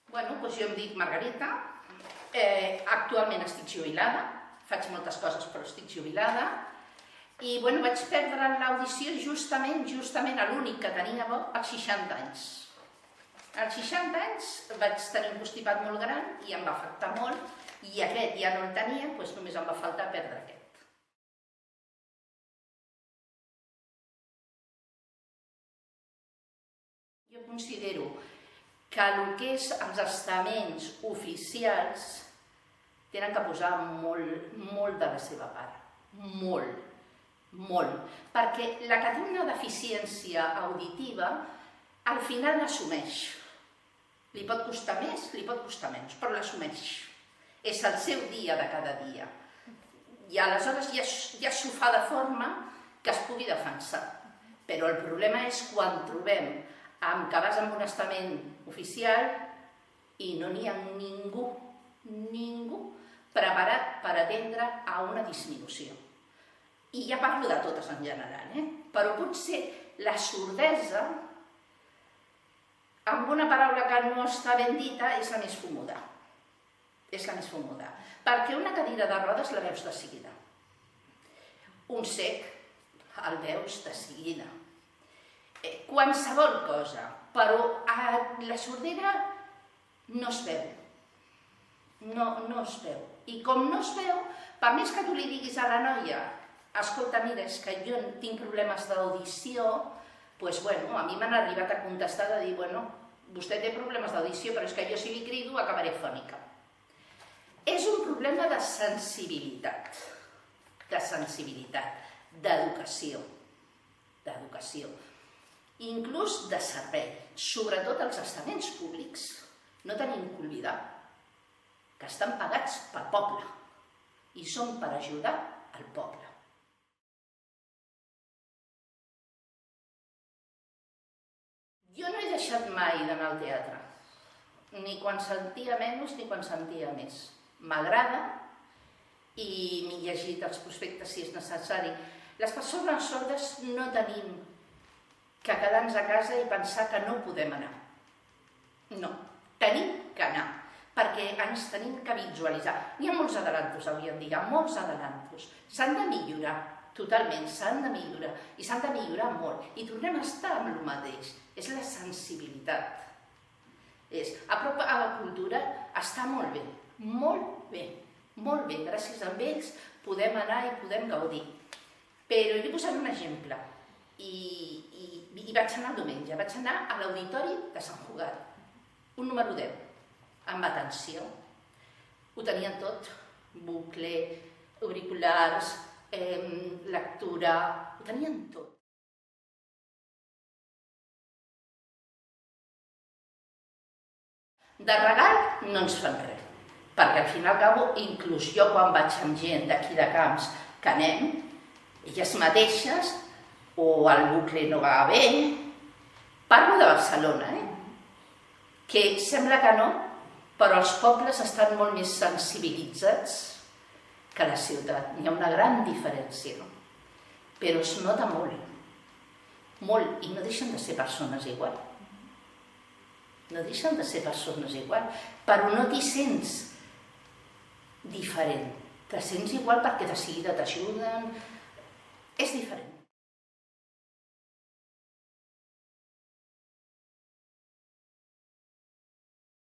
Doncs jo em dic Margarita, actualment estic jubilada, faig moltes coses però estic jubilada i vaig perdre l'audició justament l'únic que tenia bo als 60 anys. Als 60 anys vaig tenir un constipat molt gran i em va afectar molt i aquest ja no el tenia, doncs només em va faltar perdre aquest. Jo considero que el que és els estaments oficials tenen que posar molt de la seva part, molt, perquè la que té una deficiència auditiva al final l'assumeix. Li pot costar més, li pot costar menys, però l'assumeix. És el seu dia de cada dia. I aleshores ja s'ho fa de forma que es pugui defensar. Però el problema és quan trobem que vas en un estament oficial i no n'hi ha ningú preparat per atendre a una disminució. I ja parlo de totes en general, però potser la sordesa, amb una paraula que no està ben dita, és la més còmoda. És la més còmoda. Perquè una cadira de rodes la veus de seguida. Un cec el veus de seguida. Qualsevol cosa, però la sordera no es veu. No es veu. I com no es veu, per més que tu li diguis a la noia escolta, mira, és que jo tinc problemes d'audició, doncs, a mi m'han arribat a contestar de dir, vostè té problemes d'audició, però és que jo si li crido acabaré fònica. És un problema de sensibilitat, d'educació, inclús de servei. Sobretot els estaments públics no tenim que oblidar que estan pagats pel poble i són per ajudar al poble. Jo no he deixat mai d'anar al teatre, ni quan sentia menys ni quan sentia més. M'agrada i m'he llegit els prospectes si és necessari. Les persones sordes no tenim que quedar-nos a casa i pensar que no podem anar. No, tenim que anar, perquè ens tenim que visualitzar. Hi ha molts adelantos avui en dia, molts adelantos. S'han de millorar, totalment, s'han de millorar, i s'han de millorar molt. I tornem a estar amb el mateix, és la sensibilitat. A prop a la cultura està molt bé, gràcies a ells podem anar i podem gaudir. Però jo he posat un exemple, i vaig anar el diumenge, vaig anar a l'auditori de Sant Cugat, un número 10, amb atenció. Ho tenien tot, bucle, auriculars, lectura, ho tenien tot. De regal no ens fan res, perquè al final acabo, inclús jo quan vaig amb gent d'aquí de Camps que anem, elles mateixes, o el bucle no va bé, parlo de Barcelona, que sembla que no, però els pobles estan molt més sensibilitzats que la ciutat. Hi ha una gran diferència, però es nota molt, i no deixen de ser persones igual. No deixen de ser persones igual, però no t'hi sents diferent. Te sents igual perquè de seguida t'ajuden. És diferent.